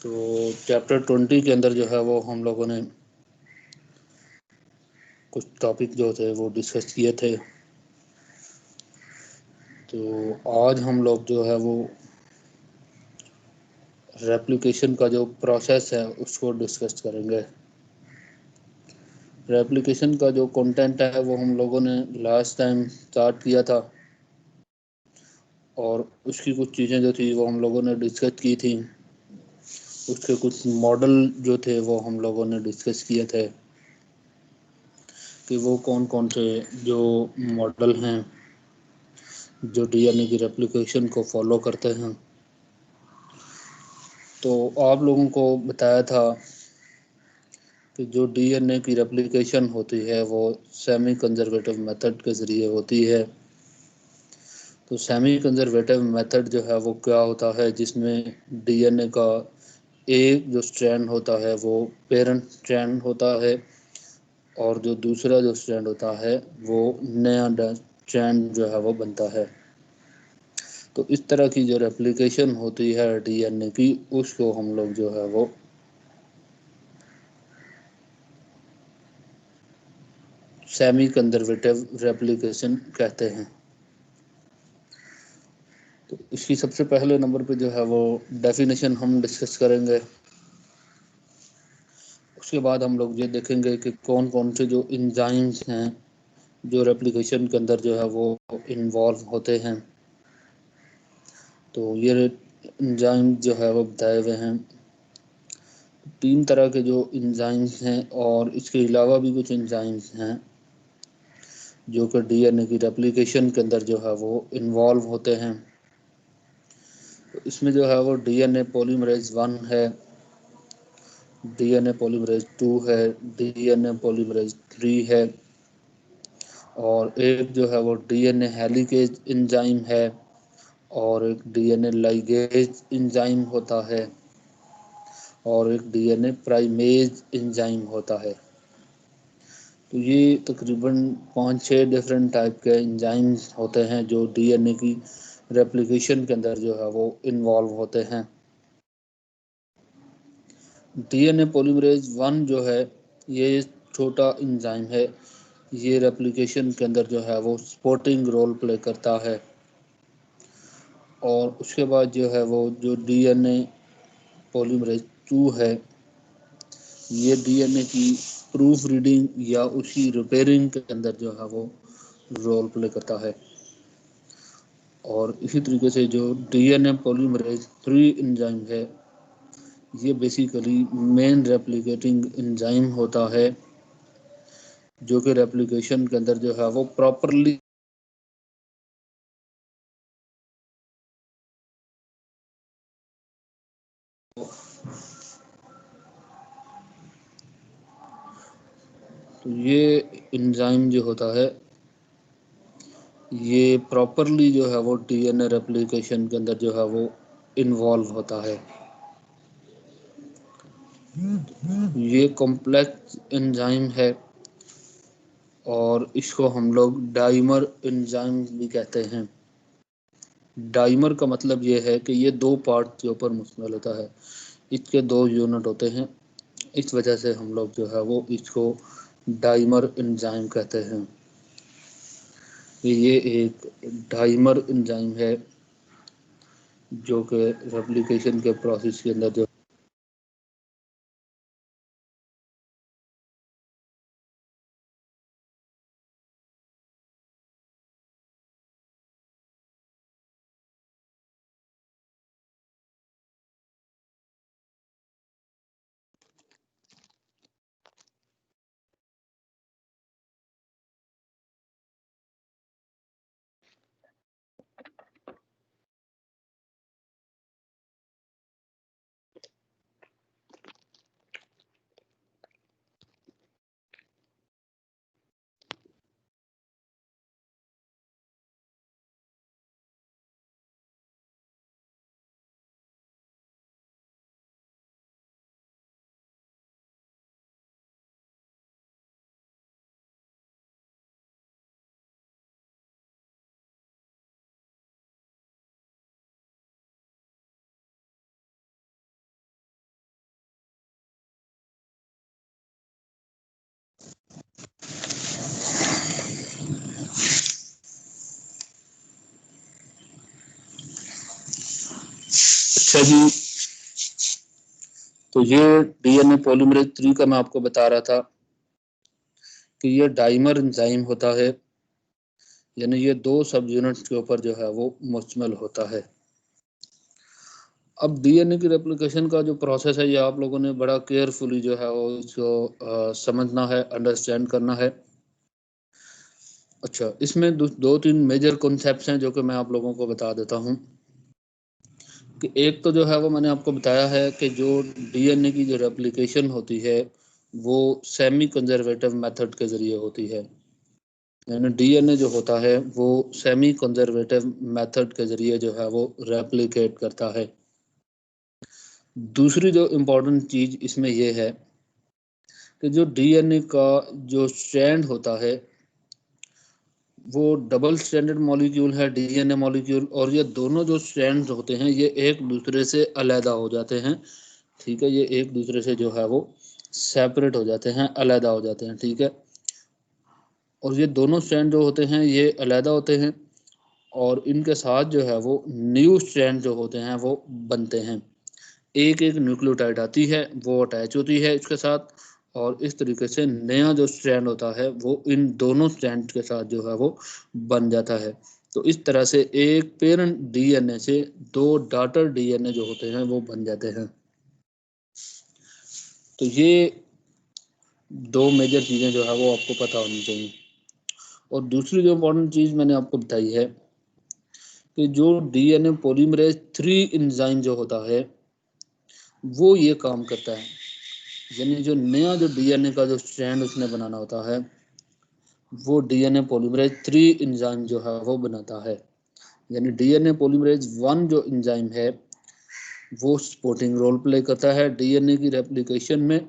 तो चैप्टर 20 के अंदर जो है वो हम लोगों ने कुछ टॉपिक जो थे वो डिस्कस किए थे। तो आज हम लोग जो है वो रेप्लिकेशन का जो प्रोसेस है उसको डिस्कस करेंगे। रेप्लिकेशन का जो कंटेंट है वो हम लोगों ने लास्ट टाइम स्टार्ट किया था और उसकी कुछ चीज़ें जो थी वो हम लोगों ने डिस्कस की थी। उसके कुछ मॉडल जो थे वो हम लोगों ने डिस्कस किए थे कि वो कौन कौन से जो मॉडल हैं जो डीएनए की रेप्लिकेशन को फॉलो करते हैं। तो आप लोगों को बताया था कि जो डीएनए की रेप्लिकेशन होती है वो सेमी कंजर्वेटिव मेथड के ज़रिए होती है। तो सेमी कंजर्वेटिव मेथड जो है वो क्या होता है, जिसमें डीएनए का एक जो स्ट्रैंड होता है वो पेरेंट स्ट्रैंड होता है और जो दूसरा जो स्ट्रैंड होता है वो नया स्ट्रैंड जो है वो बनता है। तो इस तरह की जो रेप्लिकेशन होती है डीएनए की, उसको हम लोग जो है वो सेमी कंजर्वेटिव रेप्लिकेशन कहते हैं। तो इसकी सबसे पहले नंबर पे जो है वो डेफिनेशन हम डिस्कस करेंगे। उसके बाद हम लोग ये देखेंगे कि कौन कौन से जो इंजाइम्स हैं जो रेप्लिकेशन के अंदर जो है वो इन्वॉल्व होते हैं। तो ये इंजाइम जो है वो बताए हुए हैं। 3 तरह के जो इंजाइम्स हैं और इसके अलावा भी कुछ इंजाइम्स हैं जो कि डीएनए की रेप्लिकेशन के अंदर जो है वो इन्वॉल्व होते हैं। तो इसमें जो है वो डीएनए पॉलीमरेज 1 है, डीएनए पॉलीमरेज 2 है, डीएनए पॉलीमरेज 3 है और एक जो है वो डीएनए हेलिकेज एंजाइम है और एक डीएनए लाइगेज एंजाइम होता है और एक डीएनए प्राइमेज एंजाइम होता है। तो ये तकरीबन 5-6 डिफरेंट टाइप के एंजाइम्स होते हैं जो डीएनए की रेप्लिकेशन के अंदर जो है वो इन्वॉल्व होते हैं। डीएनए पॉलीमरेज 1 जो है ये छोटा एंजाइम है। ये रेप्लिकेशन के अंदर जो है वो सपोर्टिंग रोल प्ले करता है। और उसके बाद जो है वो जो डीएनए पॉलीमरेज 2 है, ये डीएनए की प्रूफ रीडिंग या उसकी रिपेयरिंग के अंदर जो है वो रोल प्ले करता है। और इसी तरीके से जो डीएनए पॉलीमरेज 3 एंजाइम है, ये बेसिकली मेन रेप्लिकेटिंग एंजाइम होता है जो कि रेप्लिकेशन के अंदर जो है वो प्रॉपरली तो ये एंजाइम जो होता है ये प्रॉपरली जो है वो डीएनए रेप्लिकेशन के अंदर जो है वो इन्वॉल्व होता है। ये कॉम्प्लेक्स एंजाइम है और इसको हम लोग डाइमर एंजाइम भी कहते हैं। डाइमर का मतलब ये है कि ये 2 पार्ट के ऊपर मुश्तमिल होता है, इसके 2 यूनिट होते हैं। इस वजह से हम लोग जो है वो इसको डाइमर एंजाइम कहते हैं। ये एक डाइमर एंजाइम है जो कि रेप्लिकेशन के प्रोसेस के अंदर जो अच्छा जी, तो ये डीएनए पॉलीमरेज 3 का मैं आपको बता रहा था कि ये डाइमर एंजाइम होता है, यानी ये 2 सब यूनिट्स के ऊपर जो है वो मुश्तमिल होता है। अब डीएनए की रेप्लिकेशन का जो प्रोसेस है, ये आप लोगों ने बड़ा केयरफुली जो है वो इसको समझना है, अंडरस्टैंड करना है। अच्छा, इसमें 2-3 मेजर कॉन्सेप्ट्स हैं जो कि मैं आप लोगों को बता देता हूँ कि एक तो जो है वो मैंने आपको बताया है कि जो डीएनए की जो रेप्लिकेशन होती है वो सेमी कंजर्वेटिव मेथड के ज़रिए होती है, यानी डीएनए जो होता है वो सेमी कंजर्वेटिव मेथड के ज़रिए जो है वो रेप्लिकेट करता है। दूसरी जो इम्पोर्टेंट चीज़ इसमें ये है कि जो डीएनए का जो स्ट्रैंड होता है वो डबल स्ट्रैंडेड मॉलिक्यूल है, डीएनए मॉलिक्यूल, और ये दोनों जो स्ट्रैंड्स होते हैं ये एक दूसरे से अलग हो जाते हैं। ठीक है, ये एक दूसरे से जो है वो सेपरेट हो जाते हैं, अलग हो जाते हैं। ठीक है, और ये दोनों स्ट्रैंड जो होते हैं ये अलग होते हैं और इनके साथ जो है वो न्यू स्ट्रैंड जो होते हैं वो बनते हैं। एक एक न्यूक्लियोटाइड आती है, वो अटैच होती है इसके साथ, और इस तरीके से नया जो स्ट्रैंड होता है वो इन दोनों स्ट्रैंड के साथ जो है वो बन जाता है। तो इस तरह से एक पेरेंट डीएनए से 2 डॉटर डीएनए जो होते हैं वो बन जाते हैं। तो ये 2 मेजर चीज़ें जो है वो आपको पता होनी चाहिए। और दूसरी जो इम्पोर्टेंट चीज़ मैंने आपको बताई है कि जो डीएनए पॉलीमरेज 3 एंजाइम जो होता है वो ये काम करता है, यानी जो नया जो डीएनए का जो स्ट्रैंड उसने बनाना होता है वो डीएनए पॉलीमरेज 3 एंजाइम जो है वो बनाता है। यानी डीएनए पॉलीमरेज 1 जो एंजाइम है वो सपोर्टिंग रोल प्ले करता है डीएनए की रेप्लिकेशन में।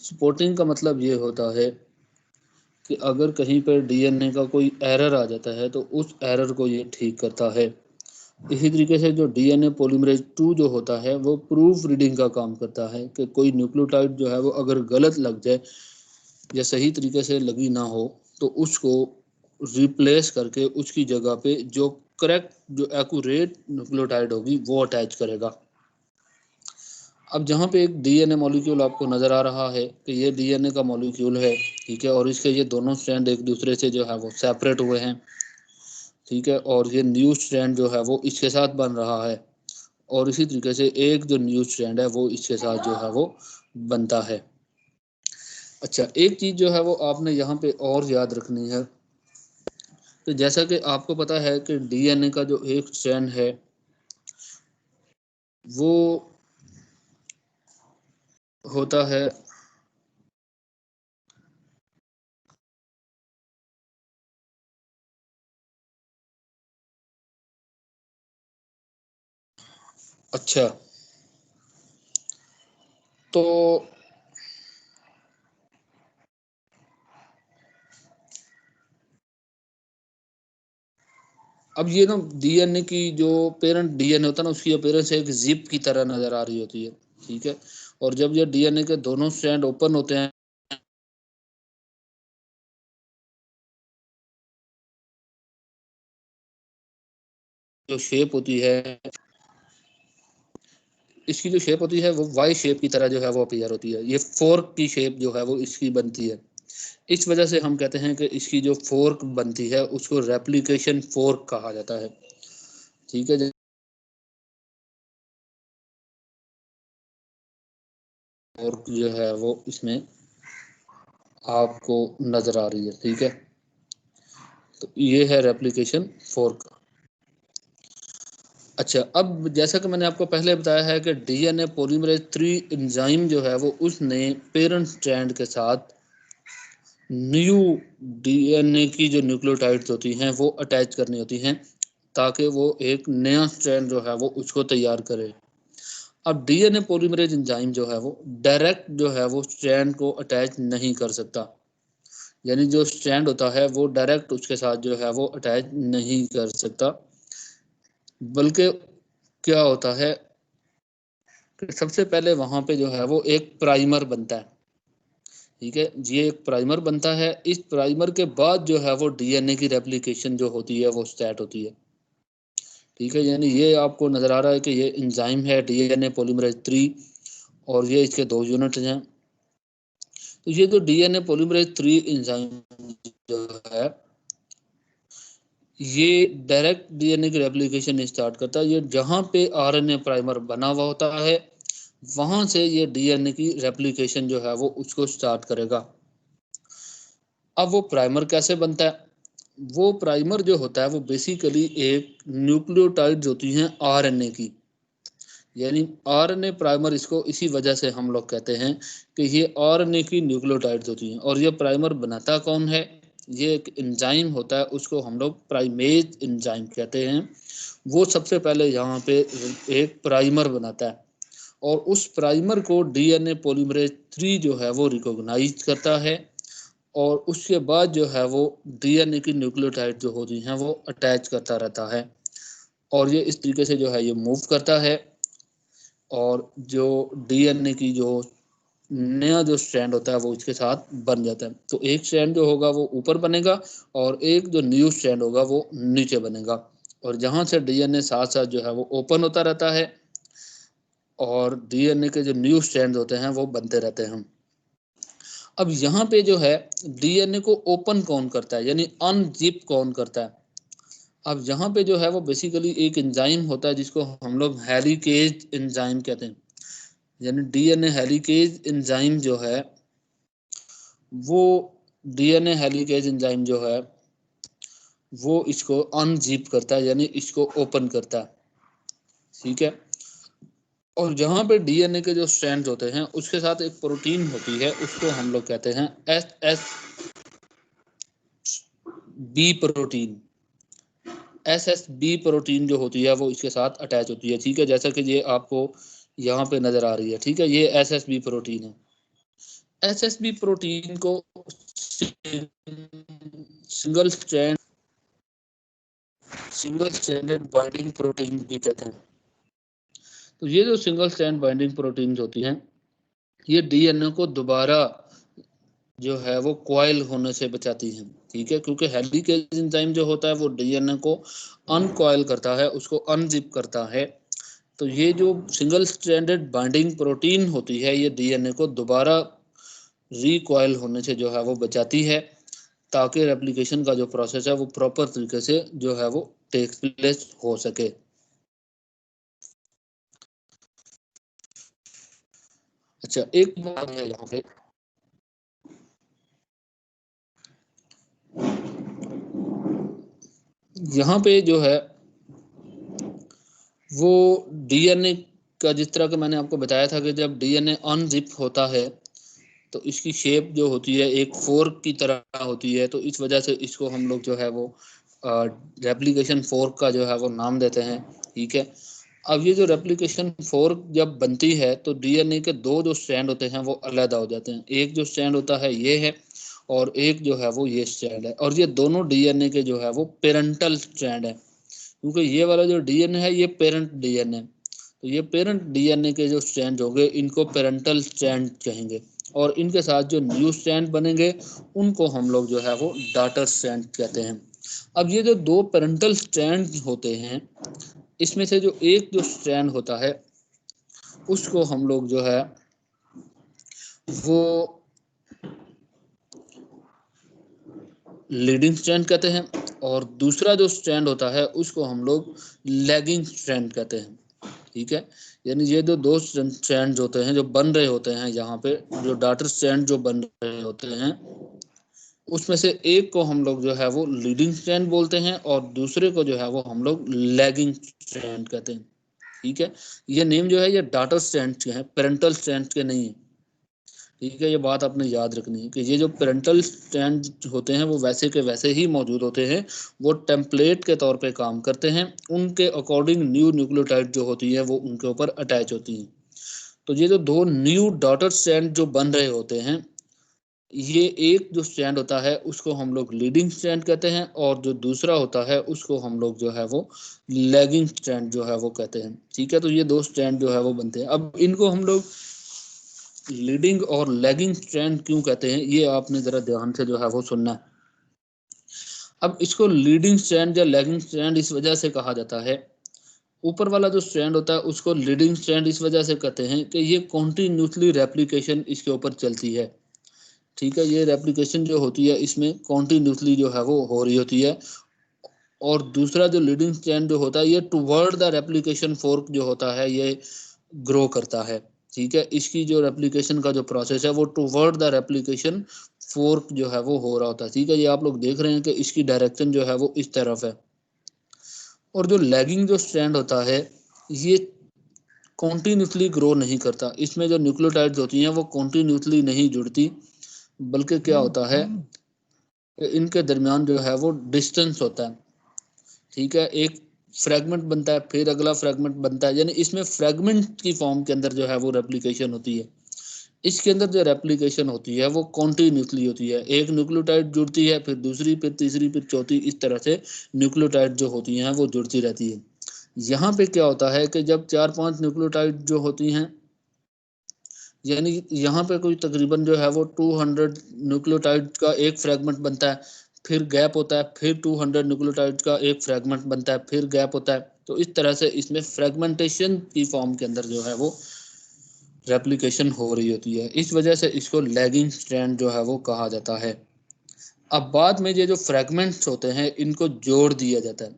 सपोर्टिंग का मतलब ये होता है कि अगर कहीं पर डीएनए का कोई एरर आ जाता है तो उस एरर को ये ठीक करता है। इसी तरीके से जो डीएनए पॉलीमरेज 2 जो होता है वो प्रूफ रीडिंग का काम करता है कि कोई न्यूक्लियोटाइड जो है वो अगर गलत लग जाए या सही तरीके से लगी ना हो तो उसको रिप्लेस करके उसकी जगह पे जो करेक्ट जो एक्यूरेट न्यूक्लियोटाइड होगी वो अटैच करेगा। अब जहाँ पे एक डीएनए मॉलिक्यूल आपको नज़र आ रहा है कि ये डीएनए का मॉलिक्यूल है, ठीक है, और इसके ये दोनों स्ट्रैंड एक दूसरे से जो है वो सेपरेट हुए हैं। ठीक है, और ये न्यू स्ट्रैंड जो है वो इसके साथ बन रहा है और इसी तरीके से एक जो न्यू स्ट्रैंड है वो इसके साथ जो है वो बनता है। अच्छा, एक चीज़ जो है वो आपने यहाँ पे और याद रखनी है कि जैसा कि आपको पता है कि डीएनए का जो एक स्ट्रैंड है वो होता है अच्छा, तो अब ये ना डीएनए की जो पेरेंट डीएनए होता है ना उसकी अपीयरेंस एक जिप की तरह नजर आ रही होती है। ठीक है, और जब ये डीएनए के दोनों स्ट्रैंड ओपन होते हैं जो शेप होती है, इसकी जो शेप होती है वो वाई शेप की तरह जो है वो अपीयर होती है। ये फोर्क की शेप जो है वो इसकी बनती है। इस वजह से हम कहते हैं कि इसकी जो फोर्क बनती है उसको रेप्लिकेशन फोर्क कहा जाता है। ठीक है, फोर्क जो है वो इसमें आपको नजर आ रही है। ठीक है, तो ये है रेप्लिकेशन फोर्क। अच्छा, अब जैसा कि मैंने आपको पहले बताया है कि डीएनए पॉलीमरेज 3 एंजाइम जो है वो उसने पेरेंट स्ट्रैंड के साथ न्यू डीएनए की जो न्यूक्लियोटाइड्स होती हैं वो अटैच करनी होती हैं ताकि वो एक नया स्ट्रैंड जो है वो उसको तैयार करे। अब डीएनए पॉलीमरेज एंजाइम जो है वो डायरेक्ट जो है वो स्ट्रैंड को अटैच नहीं कर सकता, यानी जो स्ट्रैंड होता है वो डायरेक्ट उसके साथ जो है वो अटैच नहीं कर सकता, बल्कि क्या होता है कि सबसे पहले वहां पे जो है वो एक प्राइमर बनता है। ठीक है, ये एक प्राइमर बनता है, इस प्राइमर के बाद जो है वो डीएनए की रेप्लिकेशन जो होती है वो स्टार्ट होती है। ठीक है, यानी ये आपको नजर आ रहा है कि ये एंजाइम है डीएनए पॉलीमरेज 3 और ये इसके 2 यूनिट हैं। तो ये जो डीएनए पॉलीमरेज 3 एंजाइम जो है ये डायरेक्ट डीएनए की रेप्लिकेशन स्टार्ट करता है। ये जहां पे आरएनए प्राइमर बना हुआ होता है वहां से ये डीएनए की रेप्लिकेशन जो है वो उसको स्टार्ट करेगा। अब वो प्राइमर कैसे बनता है? वो प्राइमर जो होता है वो बेसिकली एक न्यूक्लियोटाइड्स होती हैं आरएनए की, यानी आरएनए प्राइमर, इसको इसी वजह से हम लोग कहते हैं कि ये आरएनए की न्यूक्लियोटाइड्स होती हैं। और ये प्राइमर बनाता कौन है? ये एक एंजाइम होता है, उसको हम लोग प्राइमेज एंजाइम कहते हैं। वो सबसे पहले यहाँ पे एक प्राइमर बनाता है और उस प्राइमर को डीएनए पॉलीमरेज 3 जो है वो रिकॉग्नाइज करता है और उसके बाद जो है वो डीएनए की न्यूक्लियोटाइड जो होती हैं वो अटैच करता रहता है और ये इस तरीके से जो है ये मूव करता है और जो डीएनए की जो नया जो स्ट्रैंड होता है वो इसके साथ बन जाता है। तो एक स्ट्रैंड जो होगा वो ऊपर बनेगा और एक जो न्यू स्ट्रैंड होगा वो नीचे बनेगा और जहां से डीएनए साथ साथ जो है वो ओपन होता रहता है और डीएनए के जो न्यू स्ट्रैंड होते हैं वो बनते रहते हैं। अब यहाँ पे जो है डीएनए को ओपन कौन करता है, यानी अनजिप कौन करता है? अब यहाँ पे जो है वो बेसिकली एक एंजाइम होता है जिसको हम लोग हेलिकेज एंजाइम कहते हैं। यानी डीएनए हेलिकेज एंजाइम जो है वो डीएनए हेलिकेज एंजाइम जो है वो इसको अनजिप करता है, यानी इसको ओपन करता है। ठीक है, और जहाँ पे डीएनए के जो स्ट्रैंड्स होते हैं उसके साथ एक प्रोटीन होती है, उसको हम लोग कहते हैं एसएसबी प्रोटीन। एसएसबी प्रोटीन जो होती है वो इसके साथ अटैच होती है। ठीक है, जैसा कि ये आपको यहाँ पे नजर आ रही है। ठीक है, ये एसएसबी प्रोटीन है। एसएसबी प्रोटीन को सिंगल स्ट्रैंडेड बाइंडिंग प्रोटीन भी कहते हैं। तो ये जो सिंगल स्ट्रैंड बाइंडिंग प्रोटीन होती हैं ये डीएनए को दोबारा जो है वो कॉइल होने से बचाती हैं। ठीक है, क्योंकि हेलिकेज एंजाइम जो होता है वो डीएनए को अनकॉइल करता है, उसको अनजिप करता है। तो ये जो सिंगल स्ट्रैंडेड बाइंडिंग प्रोटीन होती है ये डीएनए को दोबारा रिकॉइल होने से जो है वो बचाती है ताकि रेप्लिकेशन का जो प्रोसेस है वो प्रॉपर तरीके से जो है वो टेक प्लेस हो सके। अच्छा, एक बात है यहाँ पे, यहाँ पे जो है वो डीएनए का, जिस तरह का मैंने आपको बताया था कि जब डीएनए अनजिप होता है तो इसकी शेप जो होती है एक फोर्क की तरह होती है। तो इस वजह से इसको हम लोग जो है वो रेप्लिकेशन फोर्क का जो है वो नाम देते हैं। ठीक है, अब ये जो रेप्लिकेशन फोर्क जब बनती है तो डीएनए के दो जो स्ट्रैंड होते हैं वो अलग हो जाते हैं। एक जो स्ट्रैंड होता है ये है और एक जो है वो ये स्ट्रैंड है और ये दोनों डीएनए के जो है वो पेरेंटल स्ट्रैंड है, क्योंकि ये वाला जो डीएनए है ये पेरेंट डीएनए। तो ये पेरेंट डीएनए के जो स्ट्रैंड होंगे इनको पेरेंटल स्ट्रैंड कहेंगे और इनके साथ जो न्यू स्ट्रैंड बनेंगे उनको हम लोग जो है वो डॉटर स्ट्रैंड कहते हैं। अब ये जो दो पेरेंटल स्ट्रैंड होते हैं इसमें से जो एक जो स्ट्रैंड होता है उसको हम लोग जो है वो लीडिंग स्ट्रैंड कहते हैं और दूसरा जो स्ट्रैंड होता है उसको हम लोग लैगिंग स्ट्रैंड कहते हैं। ठीक है, यानी ये जो दो स्ट्रैंड होते हैं जो बन रहे होते हैं यहाँ पे, जो डॉटर स्ट्रैंड जो बन रहे होते हैं उसमें से एक को हम लोग जो है वो लीडिंग स्ट्रैंड बोलते हैं और दूसरे को जो है वो हम लोग लैगिंग स्ट्रैंड कहते हैं। ठीक है, ये नेम जो है ये डॉटर स्ट्रैंड के हैं, पेरेंटल स्ट्रैंड के नहीं है। ठीक है, ये बात आपने याद रखनी है कि ये जो पेरेंटल स्ट्रैंड होते हैं वो वैसे के वैसे ही मौजूद होते हैं, वो टेम्पलेट के तौर पे काम करते हैं, उनके अकॉर्डिंग न्यू न्यूक्लियोटाइड जो होती है वो उनके ऊपर अटैच होती हैं। तो ये जो दो न्यू डॉटर स्ट्रैंड जो बन रहे होते हैं ये एक जो स्ट्रैंड होता है उसको हम लोग लीडिंग स्ट्रैंड कहते हैं और जो दूसरा होता है उसको हम लोग जो है वो लैगिंग स्ट्रैंड जो है वो कहते हैं। ठीक है, तो ये दो स्ट्रैंड जो है वो बनते हैं। अब इनको हम लोग लीडिंग और लैगिंग स्ट्रैंड क्यों कहते हैं ये आपने जरा ध्यान से जो है वो सुनना है। अब इसको लीडिंग स्ट्रैंड या लैगिंग स्ट्रैंड इस वजह से कहा जाता है ऊपर वाला जो स्ट्रैंड होता है उसको लीडिंग स्ट्रैंड इस वजह से कहते हैं कि ये कॉन्टिन्यूसली रेप्लिकेशन इसके ऊपर चलती है। ठीक है, ये रेप्लिकेशन जो होती है इसमें कॉन्टिन्यूसली जो है वो हो रही होती है। और दूसरा जो लीडिंग स्ट्रैंड जो होता है ये टुवर्ड द रेप्लिकेशन फोर्क जो होता है ये ग्रो करता है। ठीक है, इसकी जो रेप्लिकेशन का जो प्रोसेस है वो टुवर्ड द रेप्लिकेशन फोर्क जो है वो हो रहा होता है। ठीक है, ये आप लोग देख रहे हैं कि इसकी डायरेक्शन जो है वो इस तरफ है। और जो लैगिंग जो स्ट्रैंड होता है ये कॉन्टिन्यूसली ग्रो नहीं करता। इसमें जो न्यूक्लियोटाइड्स होती हैं वो कॉन्टिन्यूसली नहीं जुड़ती, बल्कि क्या होता है कि इनके दरमियान जो है वो डिस्टेंस होता है। ठीक है, एक फ्रेगमेंट बनता है, फिर अगला फ्रेगमेंट बनता है, यानी इसमें फ्रेगमेंट की फॉर्म के अंदर जो है वो रेप्लिकेशन होती है। इसके अंदर जो रेप्लिकेशन होती है वो कॉन्टिन्यूसली होती है। एक न्यूक्लियोटाइड जुड़ती है, फिर दूसरी, फिर तीसरी, फिर चौथी, इस तरह से न्यूक्लियोटाइड जो होती हैं वो जुड़ती रहती है। यहाँ पे क्या होता है कि जब 4-5 न्यूक्लियोटाइड जो होती हैं, यानी यहाँ पे कोई तकरीबन जो है वो 200 न्यूक्लियोटाइड का एक फ्रेगमेंट बनता है, फिर गैप होता है, फिर 200 न्यूक्लियोटाइड का एक फ्रेगमेंट बनता है, फिर गैप होता है। तो इस तरह से इसमें फ्रेगमेंटेशन की फॉर्म के अंदर जो है वो रेप्लिकेशन हो रही होती है। इस वजह से इसको लैगिंग स्ट्रैंड जो है वो कहा जाता है। अब बाद में ये जो फ्रेगमेंट्स होते हैं इनको जोड़ दिया जाता है।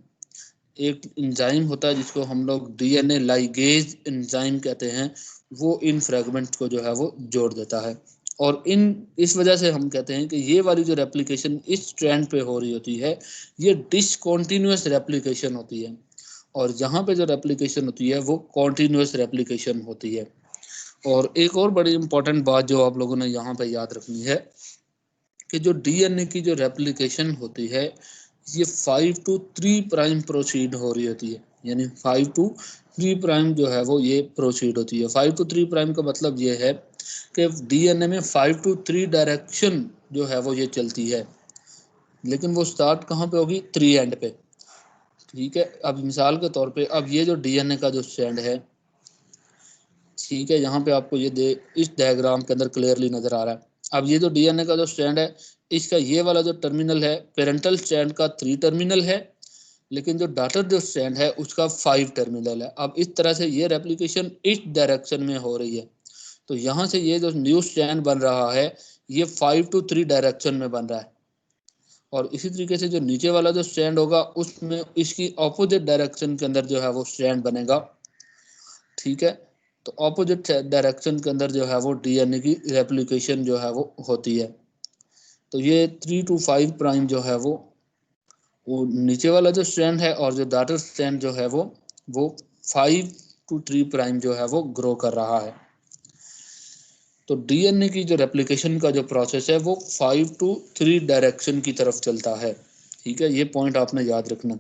एक एंजाइम होता है जिसको हम लोग डीएनए लाइगेज एंजाइम कहते हैं, वो इन फ्रेगमेंट्स को जो है वो जोड़ देता है। और इस वजह से हम कहते हैं कि ये वाली जो रेप्लिकेशन इस स्ट्रैंड पे हो रही होती है ये डिसकंटिन्यूअस रेप्लिकेशन होती है, और यहाँ पे जो रेप्लिकेशन होती है वो कॉन्टिन्यूअस रेप्लिकेशन होती है। और एक और बड़ी इंपॉर्टेंट बात जो आप लोगों ने यहाँ पे याद रखनी है कि जो डीएनए की जो रेप्लिकेशन होती है ये 5 to 3 प्राइम प्रोसीड हो रही होती है, यानी 5 to 3 प्राइम जो है वो ये प्रोसीड होती है। 5 to 3 प्राइम का मतलब ये है कि डीएनए में 5 to 3 डायरेक्शन जो है वो ये चलती है, लेकिन वो स्टार्ट कहाँ पे होगी, 3 एंड पे। ठीक है, अब मिसाल के तौर पे अब ये जो डीएनए का जो स्ट्रैंड है, ठीक है, यहाँ पे आपको ये इस डायग्राम के अंदर क्लियरली नजर आ रहा है। अब ये जो डीएनए का जो स्ट्रैंड है इसका ये वाला जो टर्मिनल है पेरेंटल स्ट्रैंड का 3 टर्मिनल है, लेकिन जो डॉटर जो स्ट्रैंड है उसका 5 टर्मिनल है। अब इस तरह से ये रेप्लिकेशन इस डायरेक्शन में हो रही है, तो यहाँ से ये जो न्यू स्ट्रैंड बन रहा है ये 5 to 3 डायरेक्शन में बन रहा है। और इसी तरीके से जो नीचे वाला जो स्ट्रैंड होगा उसमें इसकी ऑपोजिट डायरेक्शन के अंदर जो है वो स्ट्रैंड बनेगा। ठीक है, तो ऑपोजिट डायरेक्शन के अंदर जो है वो डीएनए की रेप्लिकेशन जो है वो होती है। तो ये 3 to 5 प्राइम जो है वो नीचे वाला जो स्ट्रैंड है, और जो डॉटर स्ट्रैंड जो है वो 5 to 3 प्राइम जो है वो ग्रो कर रहा है। तो डीएनए की जो रेप्लिकेशन का जो प्रोसेस है वो 5 to 3 डायरेक्शन की तरफ चलता है। ठीक है, ये पॉइंट आपने याद रखना।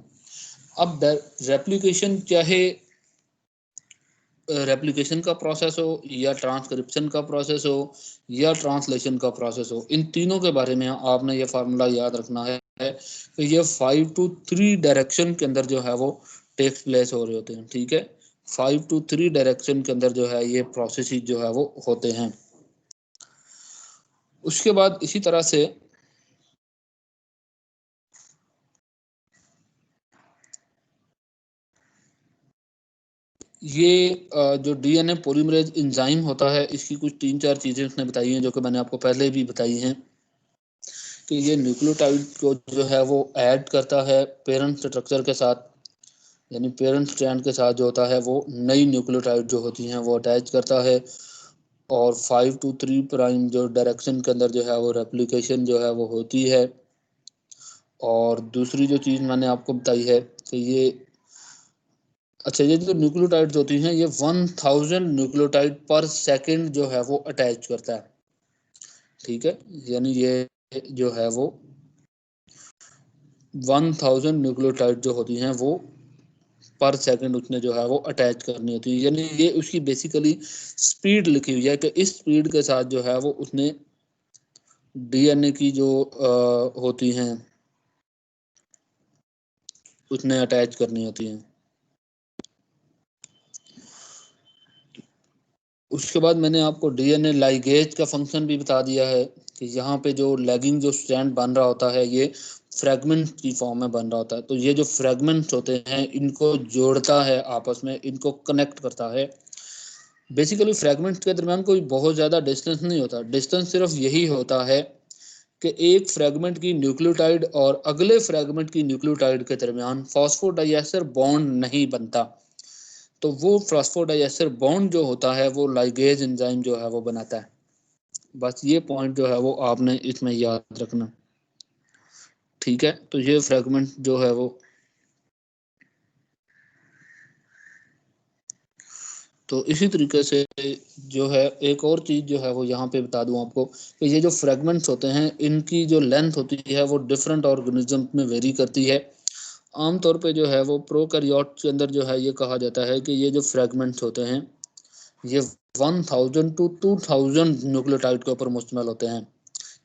अब रेप्लिकेशन चाहे रेप्लिकेशन का प्रोसेस हो या ट्रांसक्रिप्शन का प्रोसेस हो या ट्रांसलेशन का प्रोसेस हो, इन तीनों के बारे में आपने ये फार्मूला याद रखना है कि ये 5 to 3 डायरेक्शन के अंदर जो है वो टेक्स प्लेस हो रहे होते हैं। ठीक है, 5 to 3 डायरेक्शन के अंदर जो है ये प्रोसेस जो है वो होते हैं। उसके बाद इसी तरह से ये जो डीएनए पॉलीमरेज एंजाइम होता है इसकी कुछ 3-4 चीजें उसने बताई हैं जो कि मैंने आपको पहले भी बताई हैं कि ये न्यूक्लियोटाइड को जो है वो ऐड करता है पेरेंट स्ट्रक्चर के साथ, यानी पेरेंट स्ट्रैंड के साथ जो होता है वो नई न्यूक्लियोटाइड जो होती हैं वो अटैच करता है। और 5 to 3 प्राइम जो डायरेक्शन के अंदर जो है वो रेप्लिकेशन जो है वो होती है। और दूसरी जो चीज़ मैंने आपको बताई है कि ये अच्छा, ये जो न्यूक्लियोटाइड्स होती हैं ये 1000 न्यूक्लियोटाइड पर सेकंड जो है वो अटैच करता है। ठीक है, यानी ये जो है वो 1000 न्यूक्लियोटाइड जो होती हैं वो पर सेकंड उसने जो है वो अटैच करनी होती है, यानी ये उसकी बेसिकली स्पीड लिखी हुई है कि इस स्पीड के साथ जो है वो उसने डीएनए की जो होती हैं उसने अटैच करनी होती हैं। उसके बाद मैंने आपको डीएनए लाइगेज का फंक्शन भी बता दिया है कि यहाँ पे जो लैगिंग जो स्ट्रैंड बन रहा होता है ये फ्रैगमेंट की फॉर्म में बन रहा होता है। तो ये जो फ्रैगमेंट्स होते हैं इनको जोड़ता है आपस में, इनको कनेक्ट करता है। बेसिकली फ्रैगमेंट्स के दरमियान कोई बहुत ज़्यादा डिस्टेंस नहीं होता, डिस्टेंस सिर्फ यही होता है कि एक फ्रैगमेंट की न्यूक्लियोटाइड और अगले फ्रैगमेंट की न्यूक्लियोटाइड के दरमियान फॉस्फोडाइएस्टर बॉन्ड नहीं बनता। तो वो फॉस्फोडाइएस्टर बॉन्ड जो होता है वो लाइगेज एंजाइम जो है वो बनाता है। बस ये पॉइंट जो है वो आपने इसमें याद रखना, ठीक है। तो ये फ्रैगमेंट जो है वो, तो इसी तरीके से जो है एक और चीज़ जो है वो यहाँ पे बता दूं आपको कि ये जो फ्रैगमेंट्स होते हैं इनकी जो लेंथ होती है वो डिफरेंट ऑर्गेनिज्म में वेरी करती है। आमतौर पे जो है वो प्रोकैरियोट के अंदर जो है ये कहा जाता है कि ये जो फ्रैगमेंट्स होते हैं ये 1000 टू 2000 न्यूक्लियोटाइड के ऊपर मुश्तमिल होते हैं।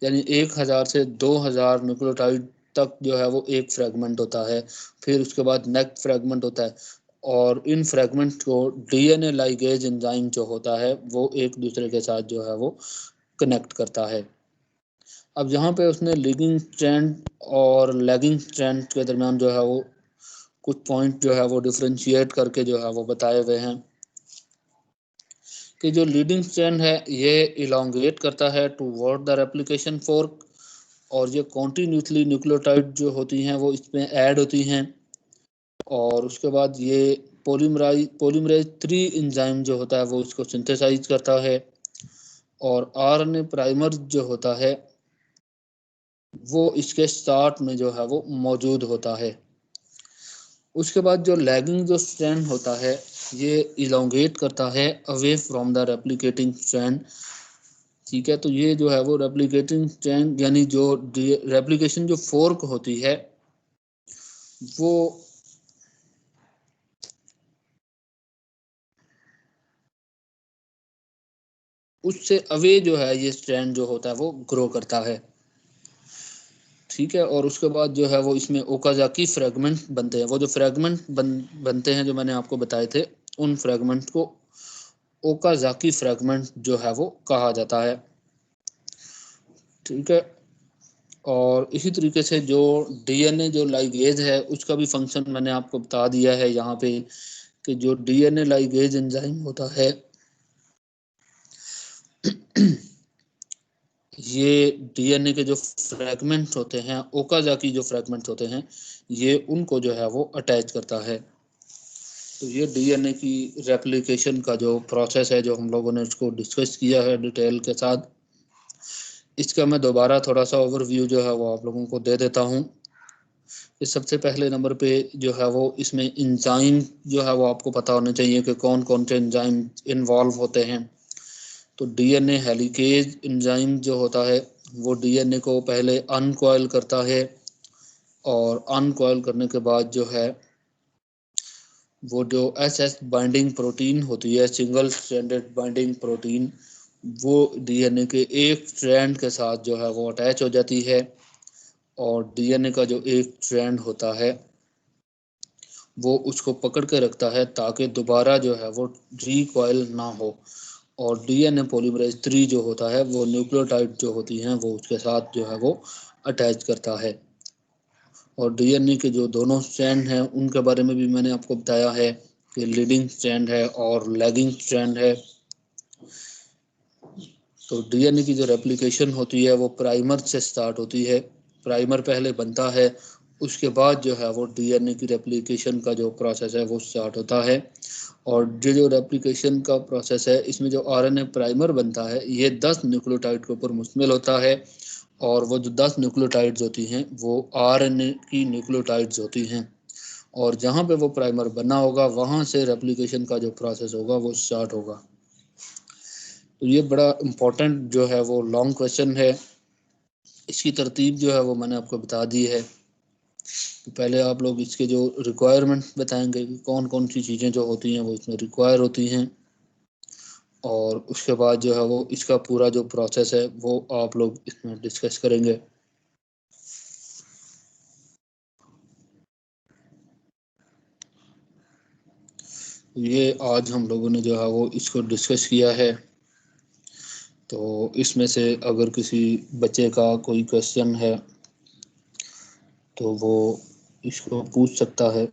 यानी 1000 से 2000 न्यूक्लियोटाइड तक जो है वो एक फ्रैगमेंट होता है। फिर उसके बाद नेक्स्ट फ्रैगमेंट होता है और इन फ्रैगमेंट को डीएनए लाइगेज एंजाइम जो होता है वो एक दूसरे के साथ जो है वो कनेक्ट करता है। अब यहाँ पे उसने लीडिंग स्ट्रैंड और लैगिंग स्ट्रैंड के दरमियान जो है वो कुछ पॉइंट जो है वो डिफरेंशिएट करके जो है वो बताए हुए हैं कि जो लीडिंग स्ट्रैंड है ये इलोंगेट करता है टूवर्ड द रेप्लिकेशन फोर्क, और ये कॉन्टिन्यूसली न्यूक्लियोटाइड जो होती हैं वो इसमें ऐड होती हैं। और उसके बाद ये पोलीमरेज 3 एंजाइम जो होता है वो इसको सिंथेसाइज करता है। और आरएनए प्राइमर जो होता है वो इसके स्टार्ट में जो है वो मौजूद होता है। उसके बाद जो लैगिंग जो स्ट्रैंड होता है ये इलोंगेट करता है away from the replicating strand, ठीक है। तो ये जो है वो रेप्लिकेटिंग स्ट्रैंड यानी जो रेप्लिकेशन जो फोर्क होती है वो उससे अवे जो है ये स्ट्रैंड जो होता है वो ग्रो करता है, ठीक है। और उसके बाद जो है वो इसमें ओकाजाकी फ्रैगमेंट बनते हैं। वो जो फ्रैगमेंट बनते हैं जो मैंने आपको बताए थे उन फ्रैगमेंट को ओकाजाकी फ्रैगमेंट जो है वो कहा जाता है, ठीक है। और इसी तरीके से जो डीएनए जो लाइगेज है उसका भी फंक्शन मैंने आपको बता दिया है यहाँ पे कि जो डीएनए लाइगेज एंजाइम होता है ये डीएनए के जो फ्रैगमेंट्स होते हैं ओकाजाकी जो फ्रैगमेंट्स होते हैं ये उनको जो है वो अटैच करता है। तो ये डीएनए की रेप्लिकेशन का जो प्रोसेस है जो हम लोगों ने इसको डिस्कस किया है डिटेल के साथ, इसका मैं दोबारा थोड़ा सा ओवरव्यू जो है वो आप लोगों को दे देता हूँ। इस सबसे पहले नंबर पे जो है वो इसमें एंजाइम जो है वो आपको पता होना चाहिए कि कौन कौन से एंजाइम इन्वॉल्व होते हैं। तो डीएनए हेलिकेज एंजाइम जो होता है वो डीएनए को पहले अनकॉइल करता है और अनकॉइल करने के बाद जो है वो जो एसएस बाइंडिंग प्रोटीन होती है सिंगल स्ट्रैंडेड बाइंडिंग प्रोटीन वो डीएनए के एक स्ट्रैंड के साथ जो है वो अटैच हो जाती है। और डीएनए का जो एक स्ट्रैंड होता है वो उसको पकड़ के रखता है ताकि दोबारा जो है वो रिकॉइल ना हो। और डीएनए पॉलीमरेज 3 जो होता है वो न्यूक्लियोटाइड जो होती हैं वो उसके साथ जो है वो अटैच करता है। और डीएनए के जो दोनों स्ट्रैंड हैं उनके बारे में भी मैंने आपको बताया है कि लीडिंग स्ट्रैंड है और लैगिंग स्ट्रैंड है। तो डीएनए की जो रेप्लिकेशन होती है वो प्राइमर से स्टार्ट होती है, प्राइमर पहले बनता है उसके बाद जो है वो डीएनए की रेप्लिकेशन का जो प्रोसेस है वो स्टार्ट होता है। और ये जो रेप्लिकेशन का प्रोसेस है इसमें जो आरएनए प्राइमर बनता है ये 10 न्यूक्लियोटाइड के ऊपर मुश्तमिल होता है। और वो जो 10 न्यूक्लियोटाइड्स होती हैं वो आरएनए की न्यूक्लियोटाइड्स होती हैं। और जहाँ पे वो प्राइमर बना होगा वहाँ से रेप्लिकेशन का जो प्रोसेस होगा वो स्टार्ट होगा। तो ये बड़ा इम्पोर्टेंट जो है वो लॉन्ग क्वेश्चन है। इसकी तरतीब जो है वो मैंने आपको बता दी है। तो पहले आप लोग इसके जो रिक्वायरमेंट बताएंगे कि कौन कौन सी चीज़ें जो होती हैं वो इसमें रिक्वायर होती हैं। और उसके बाद जो है वो इसका पूरा जो प्रोसेस है वो आप लोग इसमें डिस्कस करेंगे। ये आज हम लोगों ने जो है वो इसको डिस्कस किया है। तो इसमें से अगर किसी बच्चे का कोई क्वेश्चन है तो वो इसको पूछ सकता है।